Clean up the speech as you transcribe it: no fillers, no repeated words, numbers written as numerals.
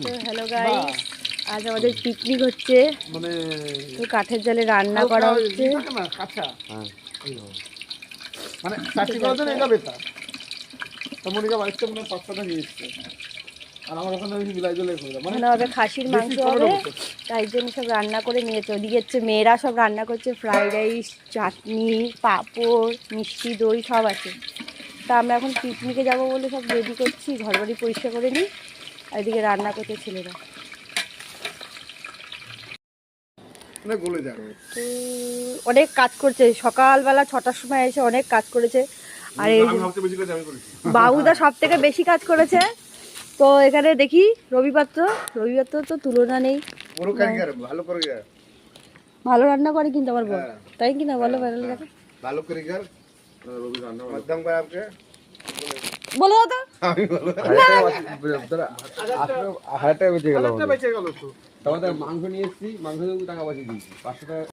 তো hello guys, আজ আমাদের পিকনিক হচ্ছে। মানে তো কাঠের জালে রান্না করা হচ্ছে। মানে চারটি করার জন্য এটা বেতা মনিকা বাড়িতে মনে 5-6টা নিয়ে এসছে। আর আমার ওখানে আমি মিলাই দিলে মানে হবে খাসির মাংস হবে, তাই জন্য সব রান্না করে নিয়েছে। ওদিকে হচ্ছে মেয়েরা সব রান্না করছে, ফ্রাইড রাইস, চাটনি, পাঁপড়, মিষ্টি দই সব আছে। তা আমরা এখন পিকনিকে যাব বলে সব রেডি করছি, ঘর বাড়ি পরিষ্কার করে নিই। আর এদিকে রান্না করতে ছেলেরা অনেক কাজ করছে। সকালবেলা 6টার সময় এসে অনেক কাজ করেছে। আর এই বাবুদা সব থেকে বেশি কাজ করেছে। তো এখানে দেখি রবিবার তো তো তুলনা নেই, ভালো রান্না করে কিন্তু আমার বল, তাই কিনা বলো? ভালো করে কর রবি রান্না মধ্যম করে আপকে বলো তো আমি বলবো হাজারটা বেঁচে গেল তো তোমাদের মাংস নিয়ে এসেছি, মাংস টাকা বাঁচিয়ে দিয়েছি 500 টাকা।